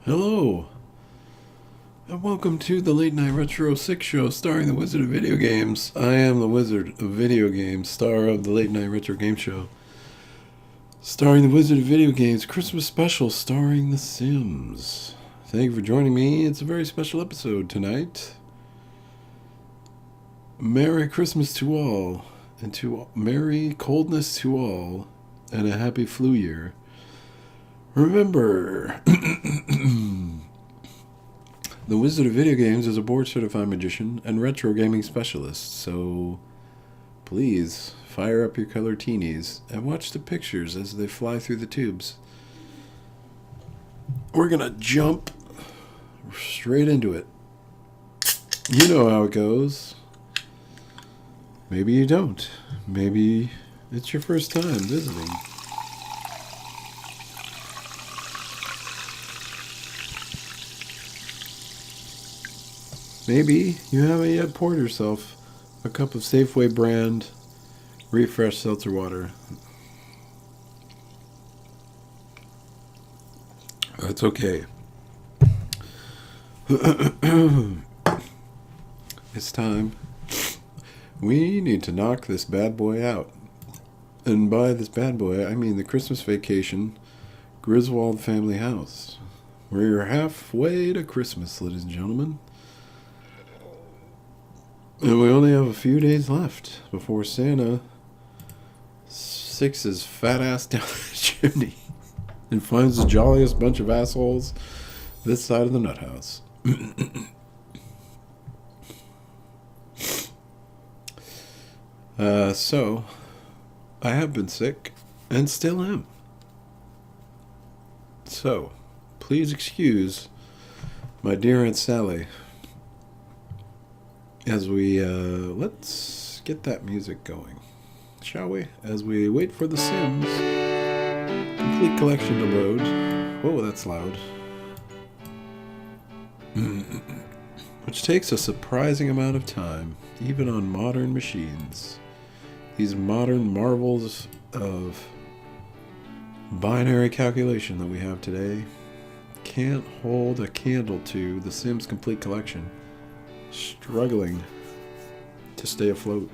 Hello, and welcome to the Late Night Retro 6 show starring the Wizard of Video Games. I am the Wizard of Video Games, star of the Late Night Retro Game Show. Starring the Wizard of Video Games Christmas special starring The Sims. Thank you for joining me. It's a very special episode tonight. Merry Christmas to all, and to Merry Coldness to all, and a happy flu year. Remember, the Wizard of Video Games is a board-certified magician and retro gaming specialist, so please fire up your color teenies and watch the pictures as they fly through the tubes. We're gonna jump straight into it. You know how it goes. Maybe you don't. Maybe it's your first time visiting. Maybe you haven't yet poured yourself a cup of Safeway brand Refresh seltzer water. That's okay. It's time. We need to knock this bad boy out. And by this bad boy, I mean the Christmas Vacation Griswold family house. We're halfway to Christmas, ladies and gentlemen. And we only have a few days left before Santa sticks his fat ass down the chimney and finds the jolliest bunch of assholes this side of the nut house. So, I have been sick and still am. So, please excuse my dear Aunt Sally as we, let's get that music going, shall we? As we wait for The Sims Complete Collection to load. Whoa, that's loud. Which takes a surprising amount of time, even on modern machines. These modern marvels of binary calculation that we have today can't hold a candle to The Sims Complete Collection. Struggling to stay afloat.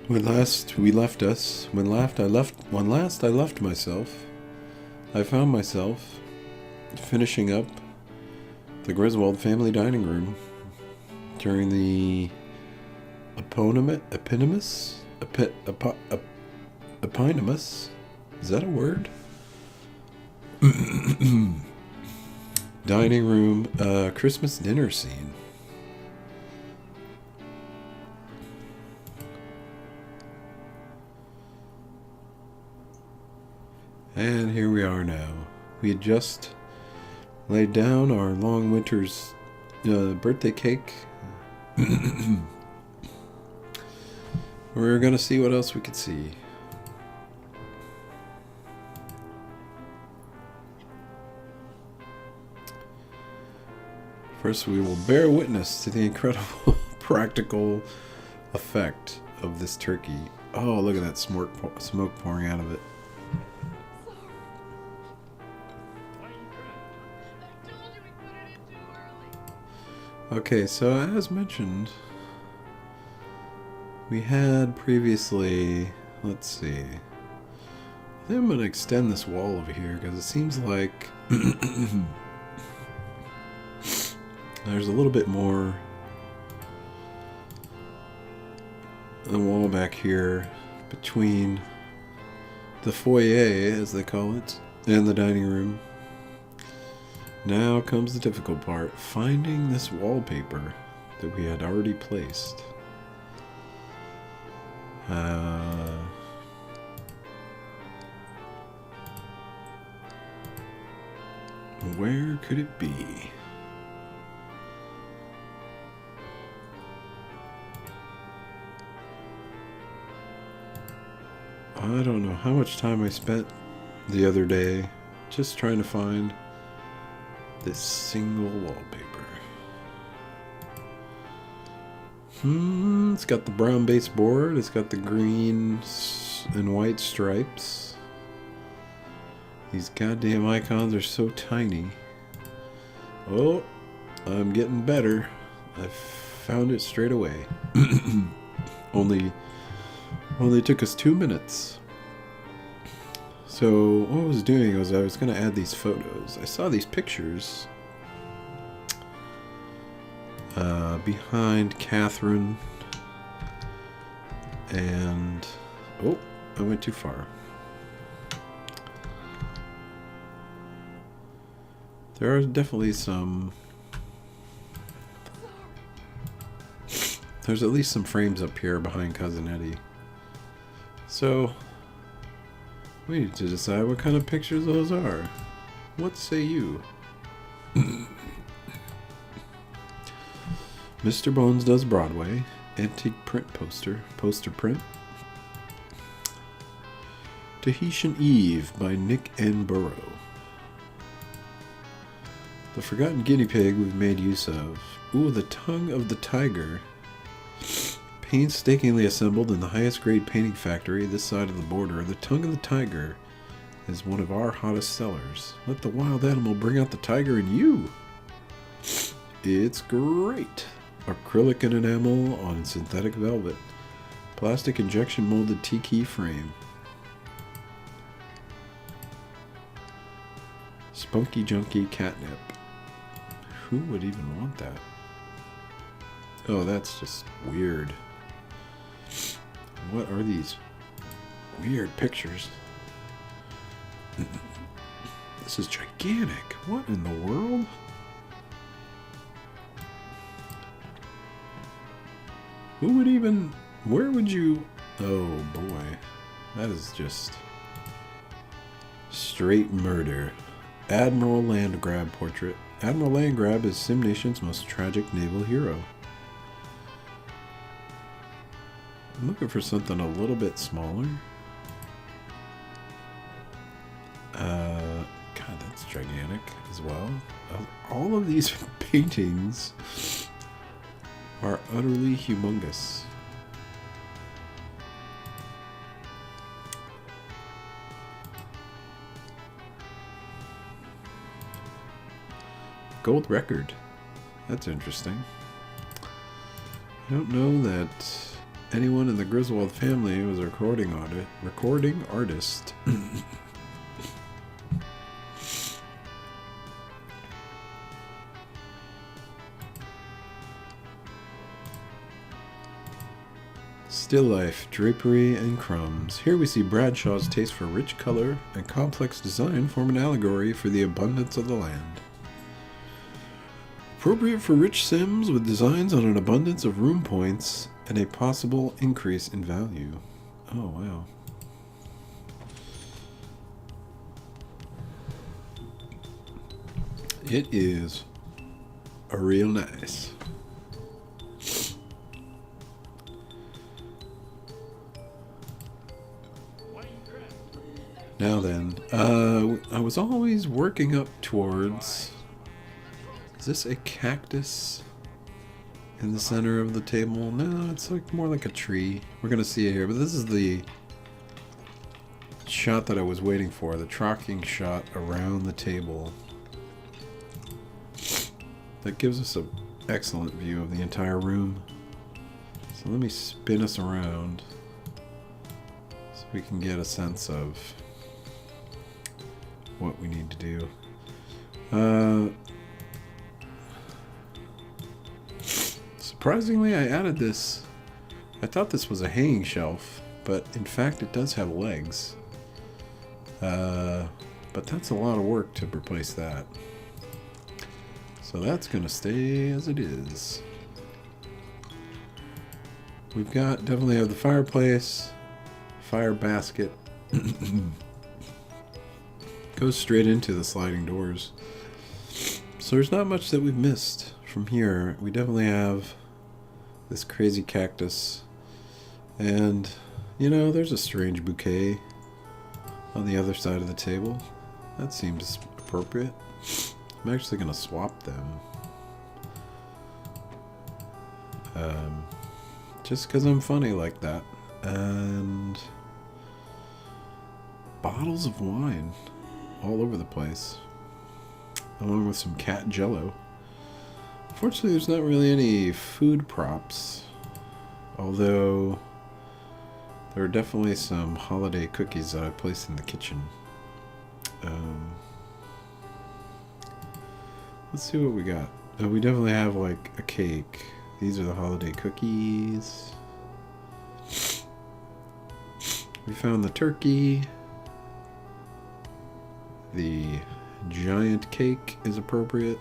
When last I left myself, I found myself finishing up the Griswold family dining room during the eponymous? Is that a word? Dining room Christmas dinner scene. And here we are now. We had just laid down our long winter's birthday cake. We're gonna see what else we could see. First, we will bear witness to the incredible practical effect of this turkey. Oh, look at that smoke pouring out of it. Okay, so as mentioned, we had previously, let's see, I think I'm going to extend this wall over here because it seems like there's a little bit more the wall back here between the foyer, as they call it, and the dining room. Now comes the difficult part, finding this wallpaper that we had already placed. Where could it be? I don't know how much time I spent the other day just trying to find this single wallpaper. It's got the brown baseboard. It's got the green and white stripes. These goddamn icons are so tiny. Oh, I'm getting better. I found it straight away. Only took us 2 minutes. So what I was doing was I was going to add these photos. I saw these pictures behind Catherine, and oh, I went too far. There are definitely some. There's at least some frames up here behind Cousin Eddie. So we need to decide what kind of pictures those are. What say you? Mr. Bones Does Broadway, antique print poster print. Tahitian Eve by Nick N. Burrow. The Forgotten Guinea Pig we've made use of. Ooh, the Tongue of the Tiger. Painstakingly assembled in the highest grade painting factory this side of the border, the Tongue of the Tiger is one of our hottest sellers. Let the wild animal bring out the tiger in you. It's great. Acrylic and enamel on synthetic velvet. Plastic injection molded tiki frame. Spunky junky catnip. Who would even want that? Oh, that's just weird. What are these weird pictures? This is gigantic. What in the world? Who would even... Where would you... Oh, boy. That is just... straight murder. Admiral Landgrab portrait. Admiral Landgrab is Sim Nation's most tragic naval hero. I'm looking for something a little bit smaller. God, that's gigantic as well. All of these paintings are utterly humongous. Gold record. That's interesting. I don't know that anyone in the Griswold family was a recording artist. Still life, drapery, and crumbs. Here we see Bradshaw's taste for rich color and complex design form an allegory for the abundance of the land. Appropriate for rich sims with designs on an abundance of room points and a possible increase in value. Oh, wow. It is a real nice. Now then, I was always working up towards... Is this a cactus in the center of the table? No, it's like more like a tree. We're gonna see it here, but this is the shot that I was waiting for, the tracking shot around the table. That gives us an excellent view of the entire room. So let me spin us around so we can get a sense of what we need to do. Surprisingly, I added this. I thought this was a hanging shelf, but in fact it does have legs. But that's a lot of work to replace that. So that's gonna stay as it is. We've got, definitely have the fireplace, fire basket. Goes straight into the sliding doors. So there's not much that we've missed from here. We definitely have this crazy cactus. And You know, there's a strange bouquet on the other side of the table. That seems appropriate. I'm actually going to swap them. Just because I'm funny like that. And bottles of wine all over the place, along with some cat jello. Fortunately, there's not really any food props, although there are definitely some holiday cookies that I placed in the kitchen. Let's see what we got. We definitely have like a cake. These are the holiday cookies. We found the turkey. The giant cake is appropriate.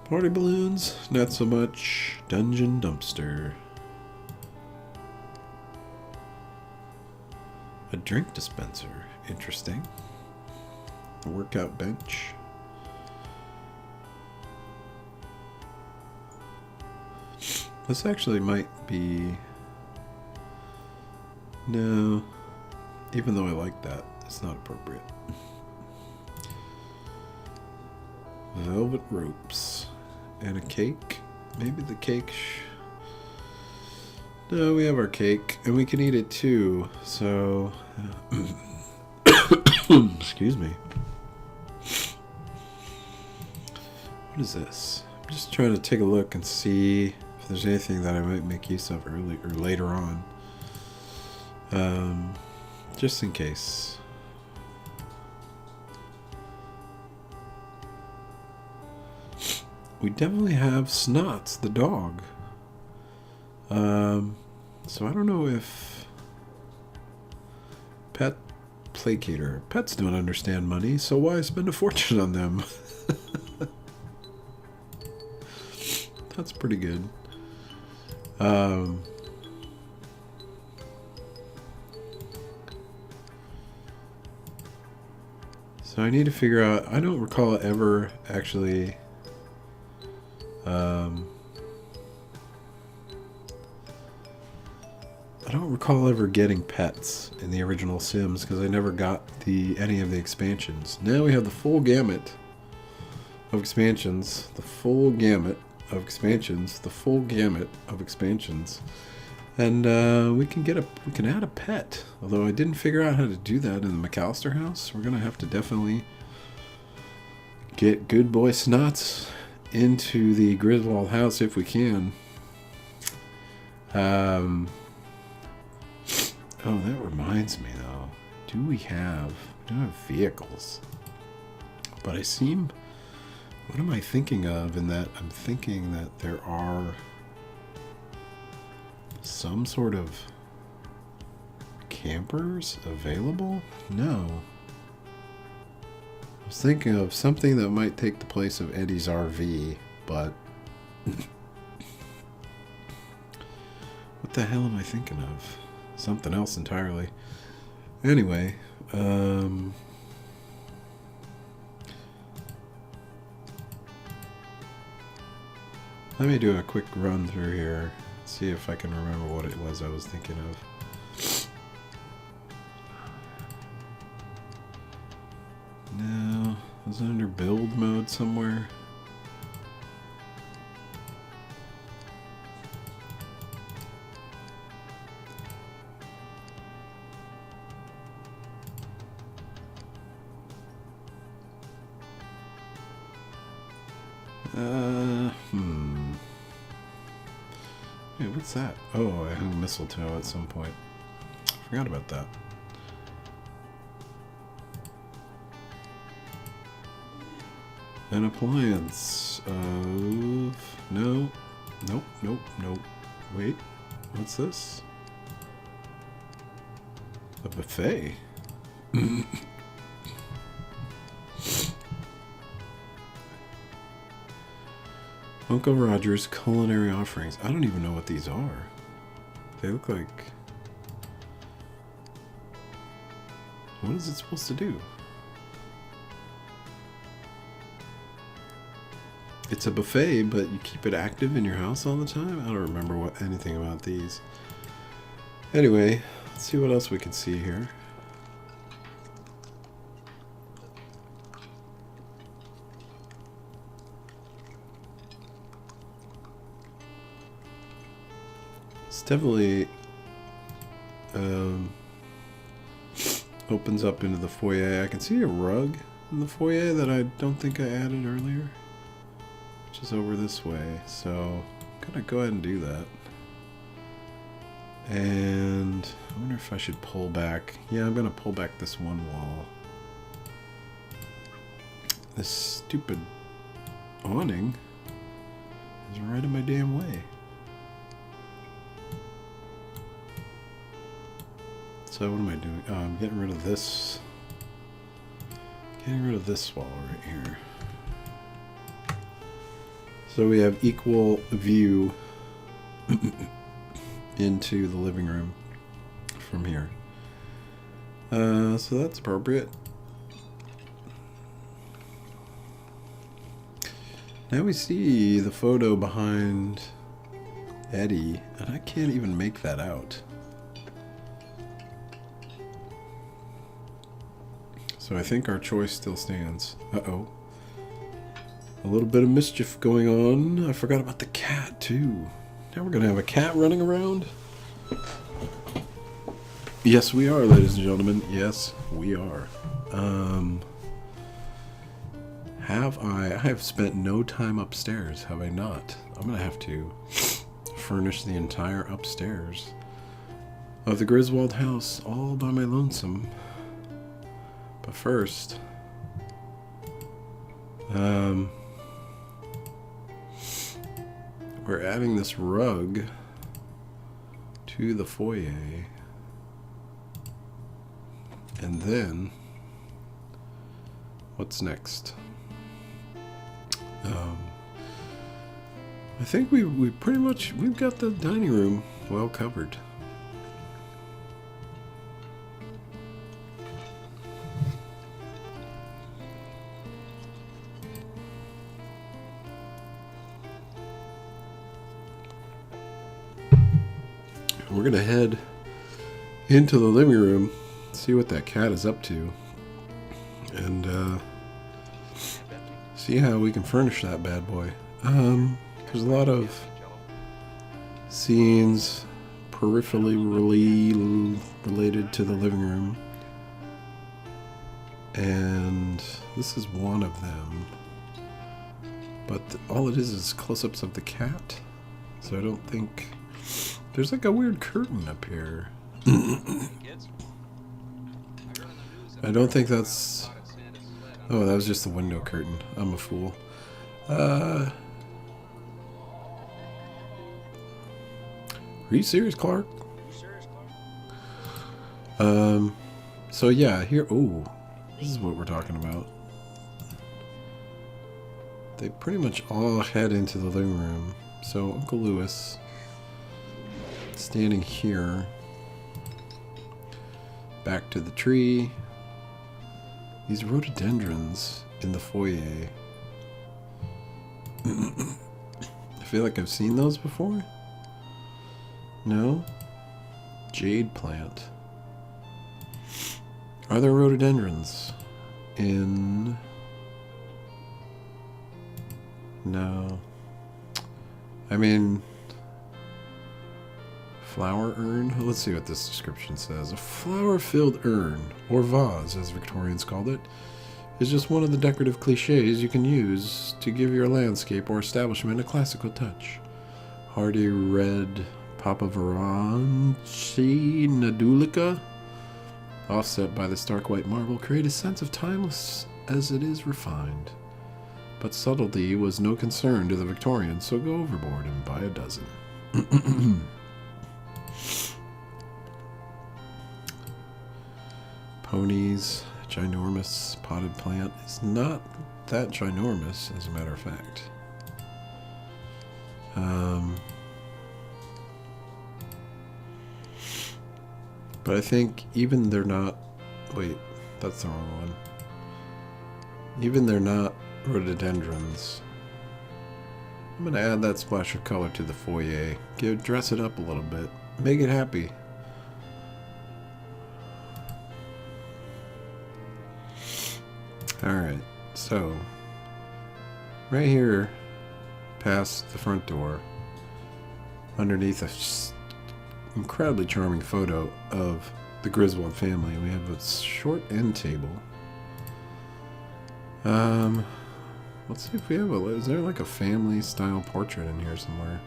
Party balloons, not so much. Dungeon dumpster. A drink dispenser, interesting. A workout bench. This actually might be... No, even though I like that, it's not appropriate. Velvet ropes. And a cake. Maybe the cake... No, we have our cake, and we can eat it too, so... Excuse me. What is this? I'm just trying to take a look and see if there's anything that I might make use of early or later on. Just in case. We definitely have Snots, the dog. So I don't know if pet placator. Pets don't understand money, so why spend a fortune on them? That's pretty good. So I need to figure out, I don't recall ever actually I don't recall ever getting pets in the original Sims because I never got any of the expansions. Now we have the full gamut of expansions, the full gamut of expansions, the full gamut of expansions, and we can add a pet. Although I didn't figure out how to do that in the McAllister house, we're gonna have to definitely get Good Boy Snots into the Griswold house if we can. Oh, that reminds me though. We don't have vehicles. But what am I thinking of in that I'm thinking that there are some sort of campers available? No. I was thinking of something that might take the place of Eddie's RV, but what the hell am I thinking of? Something else entirely. Anyway, let me do a quick run through here, see if I can remember what it was I was thinking of. No, was it under build mode somewhere? Hey, what's that? Oh, I hung mistletoe at some point. Forgot about that. An appliance of... No. Nope, nope, nope. Wait, what's this? A buffet? Uncle Roger's culinary offerings. I don't even know what these are. They look like... What is it supposed to do? It's a buffet, but you keep it active in your house all the time? I don't remember anything about these. Anyway, let's see what else we can see here. It's definitely opens up into the foyer. I can see a rug in the foyer that I don't think I added earlier, which is over this way. So I'm gonna go ahead and do that. And I wonder if I should pull back. Yeah, I'm gonna pull back this one wall. This stupid awning is right in my damn way. So what am I doing? Oh, I'm getting rid of this. Getting rid of this wall right here. So we have equal view into the living room from here. So that's appropriate. Now we see the photo behind Eddie, and I can't even make that out. So I think our choice still stands. Uh-oh. A little bit of mischief going on. I forgot about the cat, too. Now we're going to have a cat running around? Yes, we are, ladies and gentlemen. Yes, we are. I have spent no time upstairs, have I not? I'm going to have to furnish the entire upstairs of the Griswold house all by my lonesome. But first, we're adding this rug to the foyer, and then what's next? I think we pretty much, we've got the dining room well covered. We're gonna head into the living room, see what that cat is up to, and see how we can furnish that bad boy. There's a lot of scenes peripherally related to the living room, and this is one of them. But all it is close-ups of the cat, so I don't think... There's like a weird curtain up here. I don't think that's... Oh, that was just the window curtain. I'm a fool. Are you serious, Clark? So yeah, here... Ooh, this is what we're talking about. They pretty much all head into the living room. So Uncle Lewis... standing here, back to the tree. These rhododendrons in the foyer. I feel like I've seen those before. No? Jade plant. Are there rhododendrons in... No. I mean... Flower urn? Let's see what this description says. A flower-filled urn, or vase as Victorians called it, is just one of the decorative cliches you can use to give your landscape or establishment a classical touch. Hardy red Papaveranchi Nadulica, offset by the stark white marble, create a sense of timeless as it is refined. But subtlety was no concern to the Victorians, so go overboard and buy a dozen. Ponies, ginormous potted plant. It's not that ginormous, as a matter of fact. But I think even they're not... Wait, that's the wrong one. Even they're not rhododendrons. I'm gonna add that splash of color to the foyer. Dress it up a little bit. Make it happy. Alright, so right here, past the front door, underneath a incredibly charming photo of the Griswold family, we have a short end table. Let's see if we have is there like a family style portrait in here somewhere?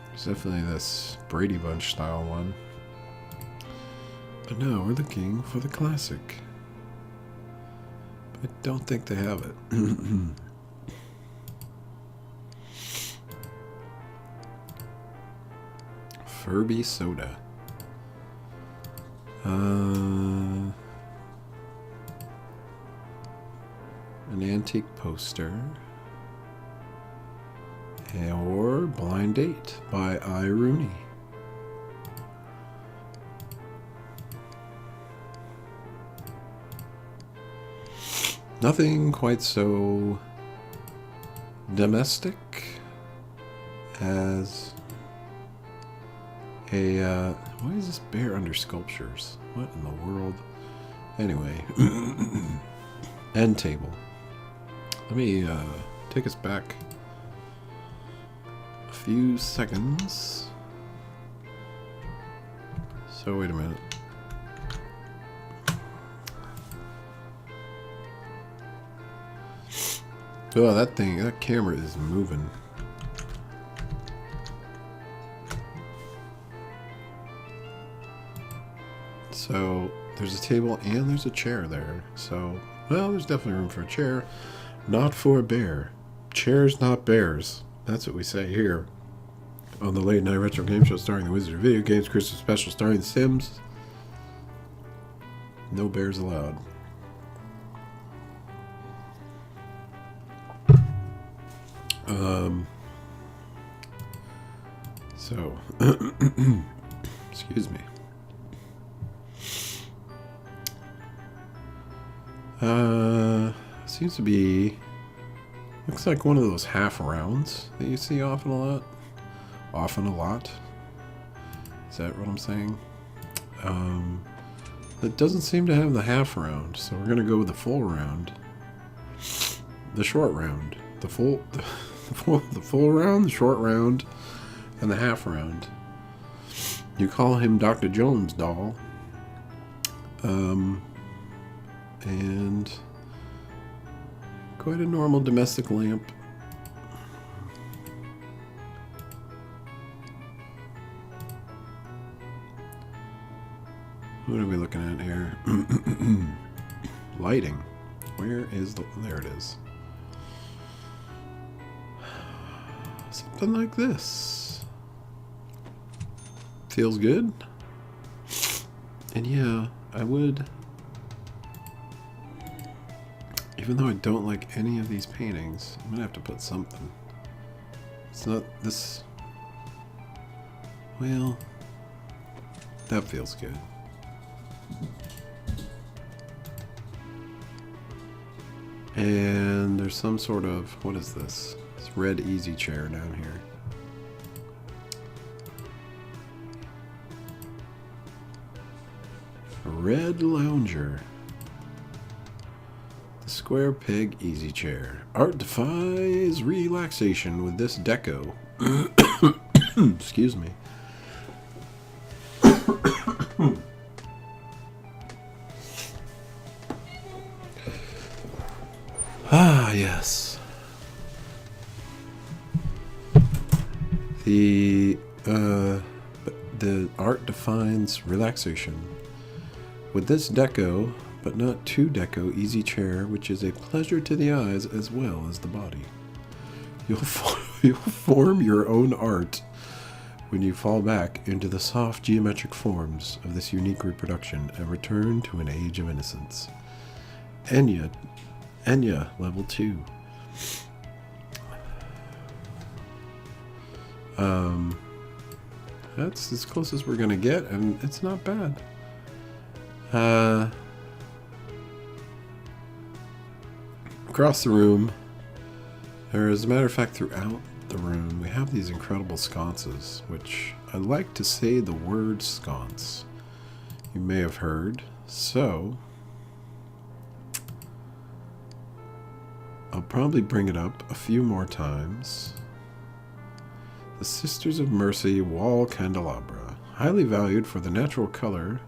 There's definitely this Brady Bunch style one. But no, we're looking for the classic. I don't think they have it. Furby soda. An antique poster. Or Blind Date by I. Rooney. Nothing quite so domestic as a, why is this bear under sculptures? What in the world? Anyway, end table. Let me take us back a few seconds. So wait a minute. Oh, that camera is moving. So, there's a table and there's a chair there. So, well, there's definitely room for a chair. Not for a bear. Chairs, not bears. That's what we say here on the Late Night Retro Game Show starring the Wizard of Video Games Christmas Special starring The Sims. No bears allowed. So, excuse me. Seems to be, looks like one of those half rounds that you see often a lot. Often a lot. Is that what I'm saying? It doesn't seem to have the half round, so we're gonna go with the full round. The short round. The full round, the short round, and the half round. You call him Dr. Jones doll. And quite a normal domestic lamp. What are we looking at here? Lighting. Where is there it is. Something like this. Feels good. And yeah, I would, even though I don't like any of these paintings, I'm gonna have to put something. It's not this. Well, that feels good. And there's some sort of, what is this? This red easy chair down here. A red lounger. The square peg easy chair. Art defies relaxation with this deco. Excuse me. Ah, yes. The art defines relaxation. With this deco, but not too deco, easy chair, which is a pleasure to the eyes as well as the body. You'll form your own art when you fall back into the soft geometric forms of this unique reproduction and return to an age of innocence. Enya, level 2. That's as close as we're gonna get, and it's not bad. Across the room, Or as a matter of fact, throughout the room, we have these incredible sconces, which I like to say the word sconce. You may have heard. So, I'll probably bring it up a few more times. The Sisters of Mercy wall candelabra. Highly valued for the natural color,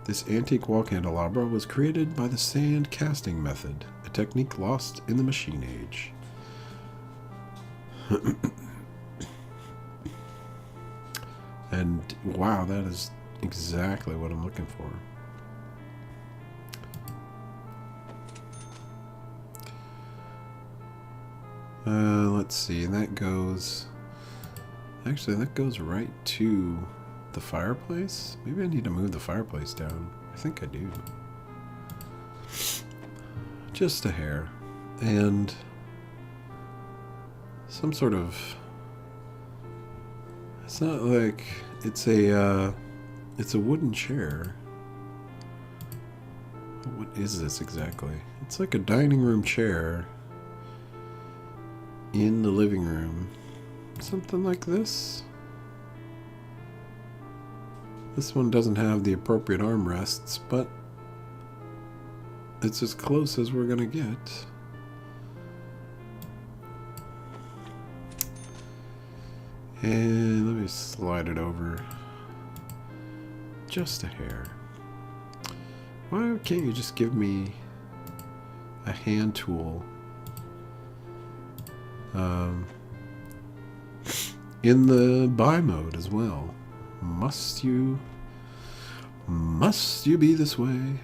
this antique wall candelabra was created by the sand casting method, a technique lost in the machine age. And wow, that is exactly what I'm looking for. Let's see, and that goes... Actually, that goes right to the fireplace? Maybe I need to move the fireplace down. I think I do. Just a hair. And some sort of... It's not like... It's a wooden chair. What is this exactly? It's like a dining room chair in the living room. Something like this. This one doesn't have the appropriate armrests, but it's as close as we're gonna get. And let me slide it over just a hair. Why can't you just give me a hand tool? In the buy mode as well. Must you be this way?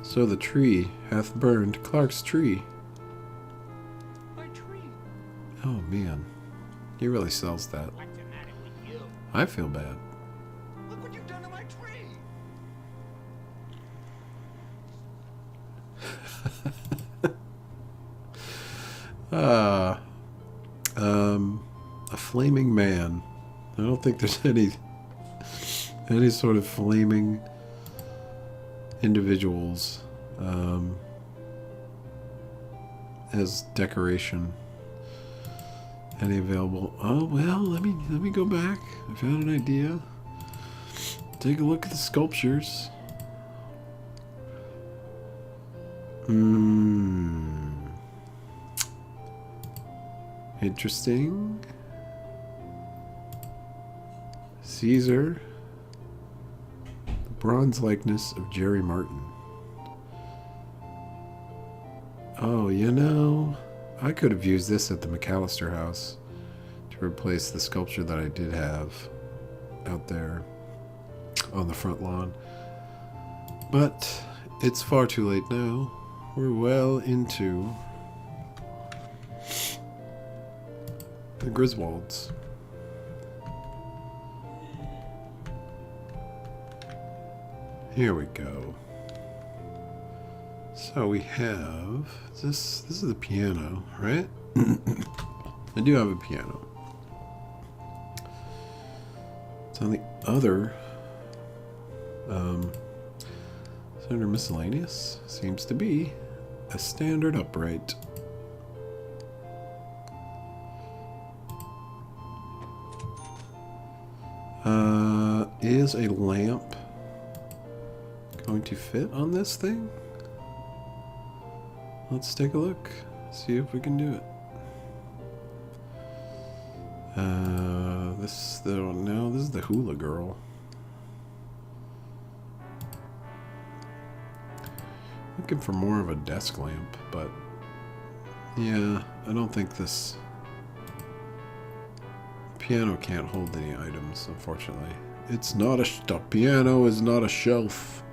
So the tree hath burned Clark's tree. My tree. Oh man, he really sells that. What's the matter with you? I feel bad. Look what you've done to my tree. A flaming man. I don't think there's any sort of flaming individuals as decoration. Any available? Oh well, let me go back. I found an idea. Take a look at the sculptures. Interesting. Caesar. The bronze likeness of Jerry Martin. Oh, you know, I could have used this at the McAllister house to replace the sculpture that I did have out there on the front lawn. But it's far too late now. We're well into the Griswolds. Here we go. So we have this is the piano, right? I do have a piano. It's on the other it's under miscellaneous. Seems to be a standard upright. Is a lamp going to fit on this thing? Let's take a look. See if we can do it. This is the Hula Girl. Looking for more of a desk lamp, but yeah, I don't think this piano can't hold any items, unfortunately. It's not the piano is not a shelf.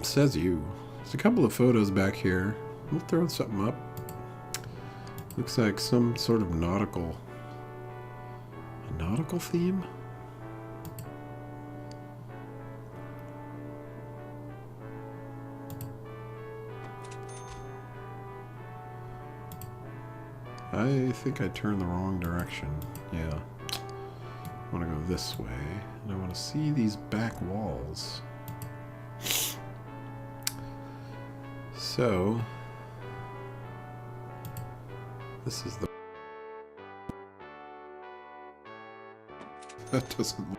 Says you. There's a couple of photos back here. We'll throw something up. Looks like some sort of nautical theme. I think I turned the wrong direction. Yeah. I want to go this way, and I want to see these back walls. So, this is the... That doesn't...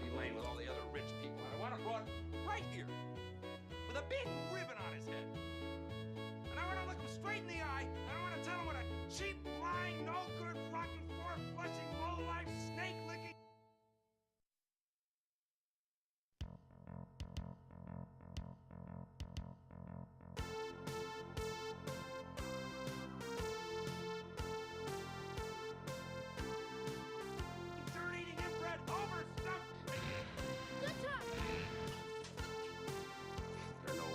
be laying with all the other rich people. I want him brought right here, with a big ribbon on his head. And I want to look him straight in the eye, and I want to tell him what a cheap, lying, no good, rotten, four-flushing, low-life, snake-licking. Dirt-eating, inbred, overstuffed. Good talk. They're no.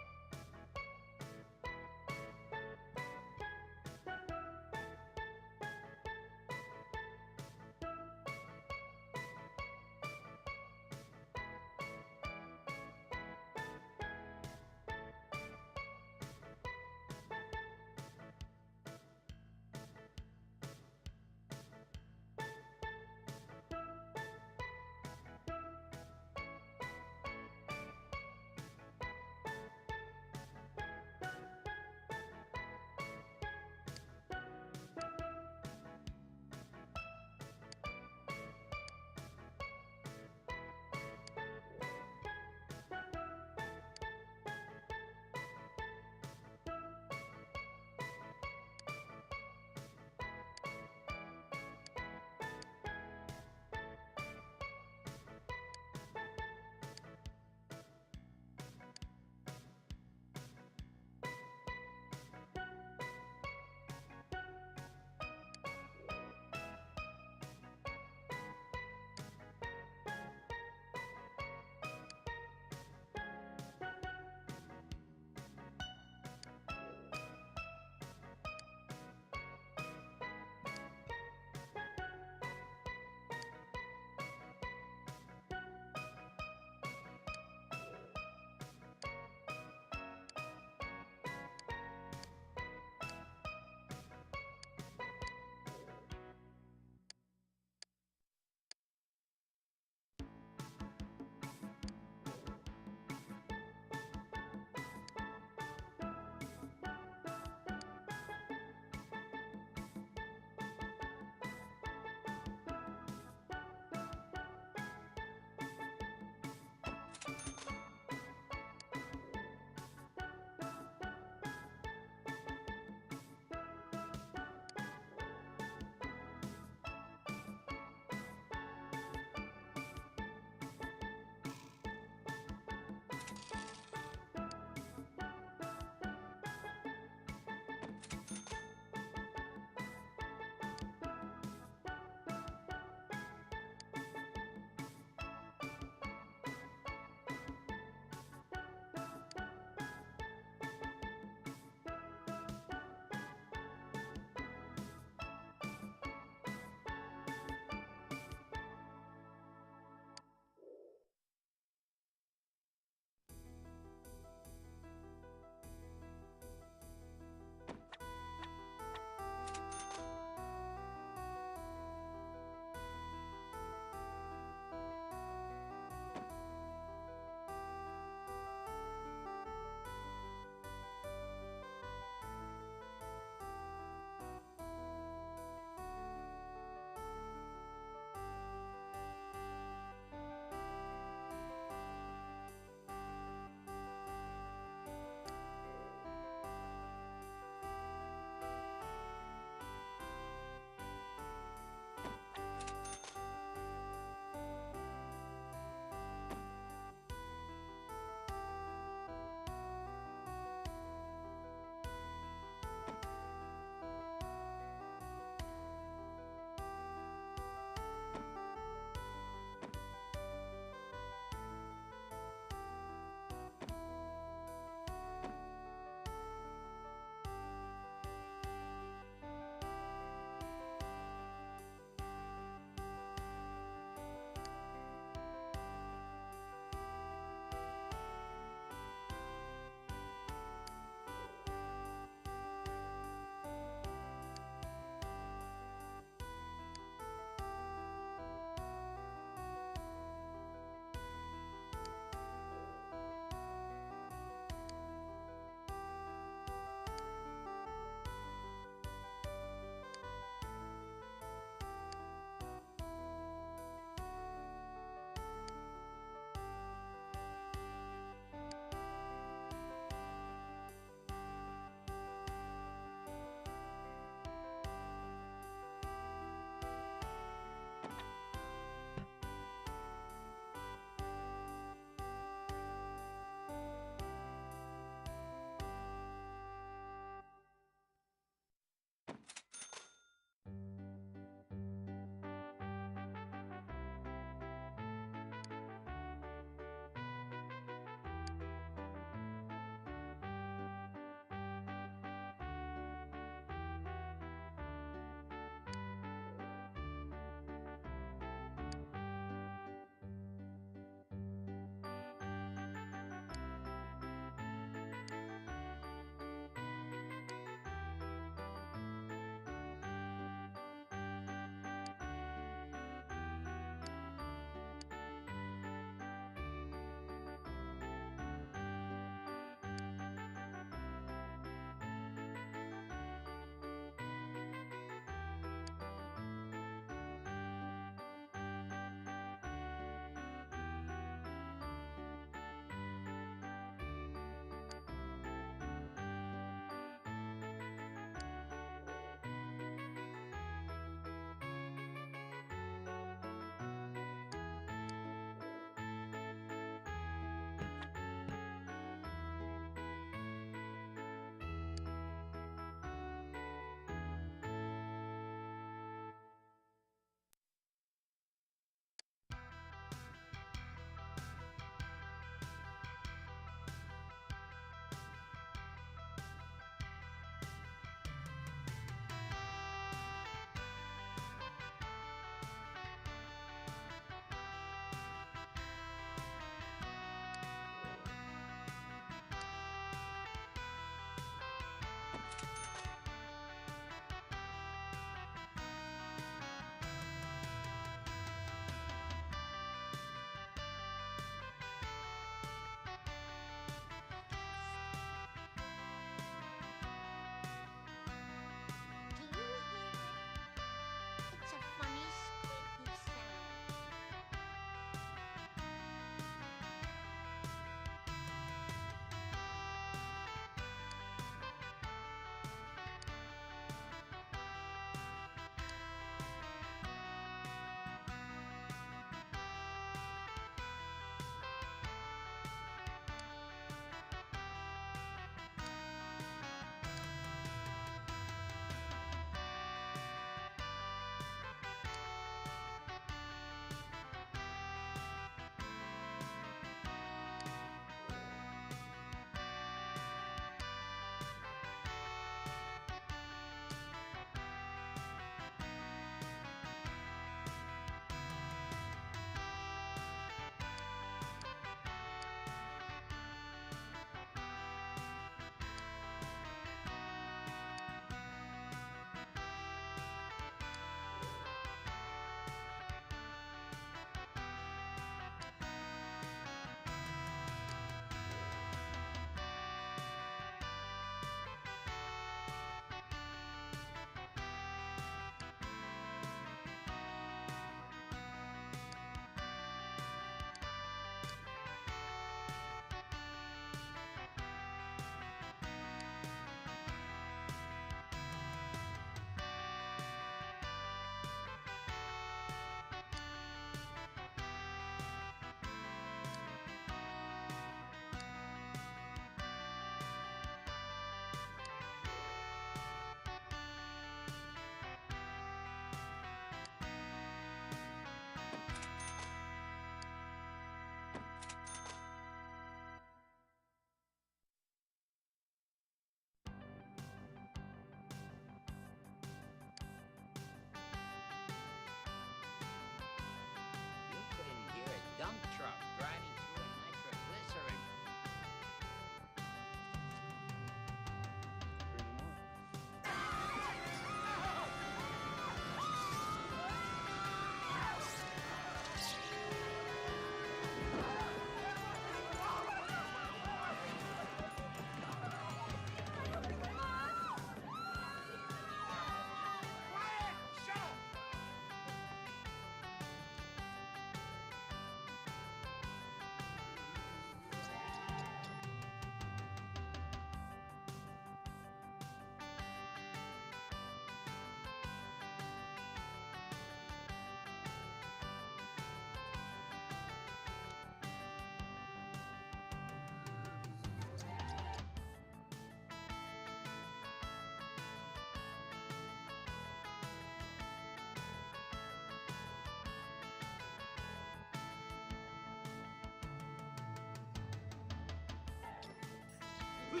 Mom,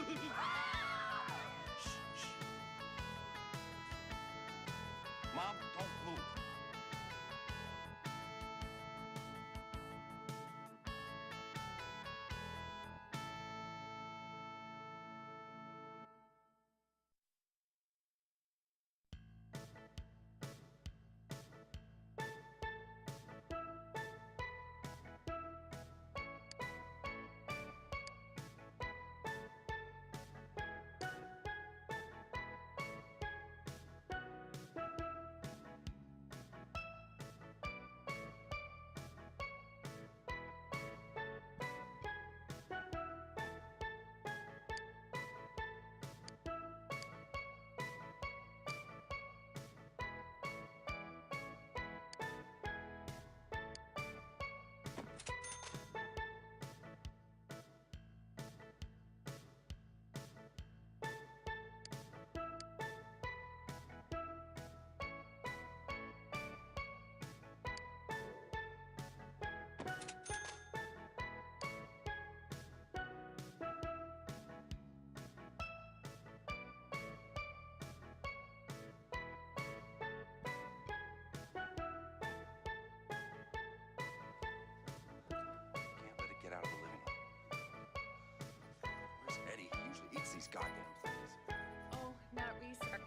don't move. Can't let it get out of the living room. Where's Eddie? He usually eats these goddamn things. Oh, not Reese. Trying to.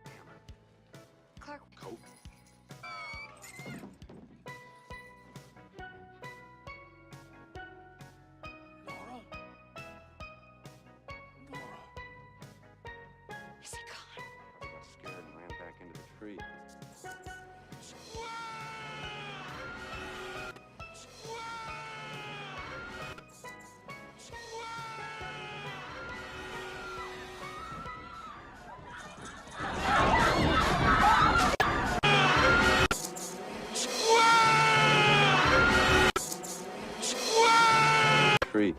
Damn it. Clark. Coke. Nora? Nora. Is he gone? Probably got scared and ran back into the tree. Tree.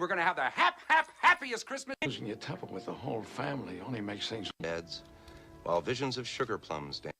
we're gonna have the happiest Christmas. Losing your temper with the whole family only makes things. Dads, while visions of sugar plums dance.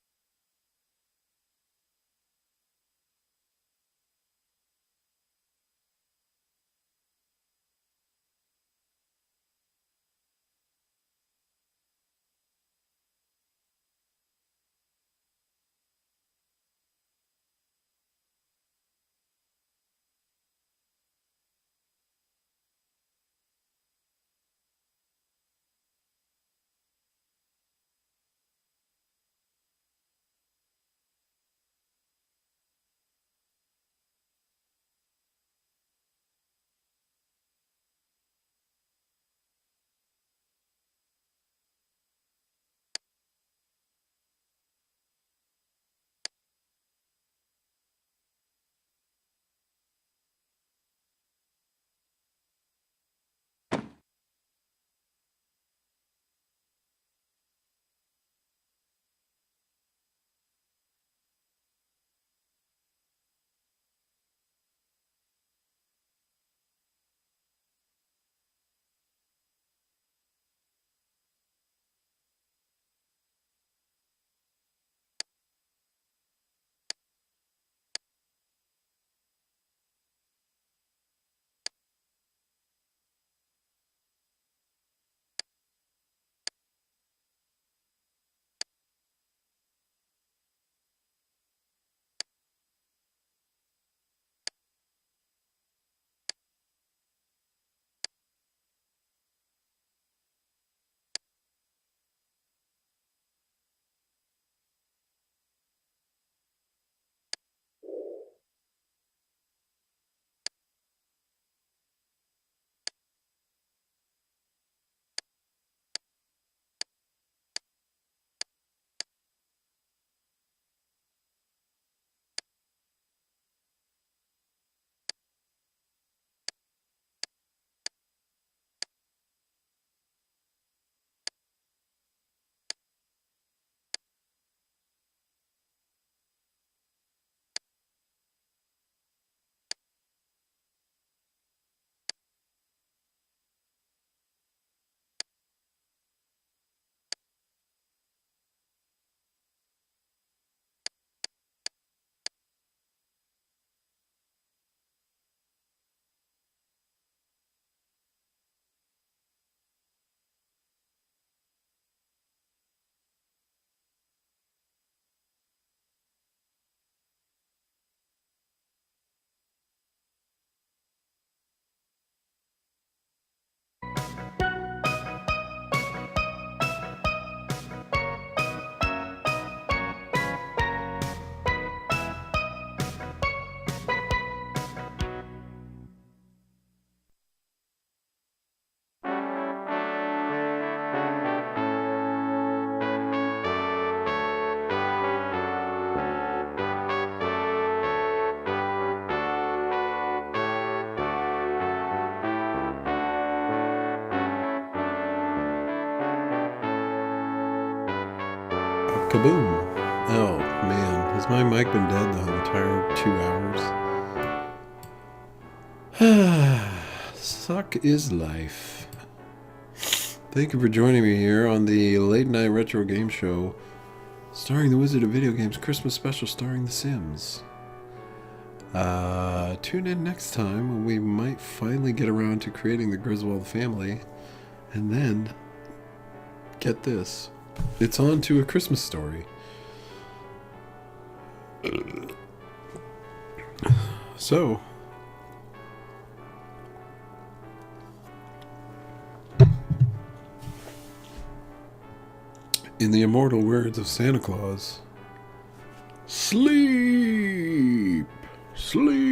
Kaboom! Oh man, has my mic been dead the entire 2 hours? Suck is life. Thank you for joining me here on the Late Night Retro Game Show, starring the Wizard of Video Games Christmas Special starring The Sims. Tune in next time when we might finally get around to creating the Griswold family, and then, get this, it's on to A Christmas Story. So, in the immortal words of Santa Claus, sleep, sleep.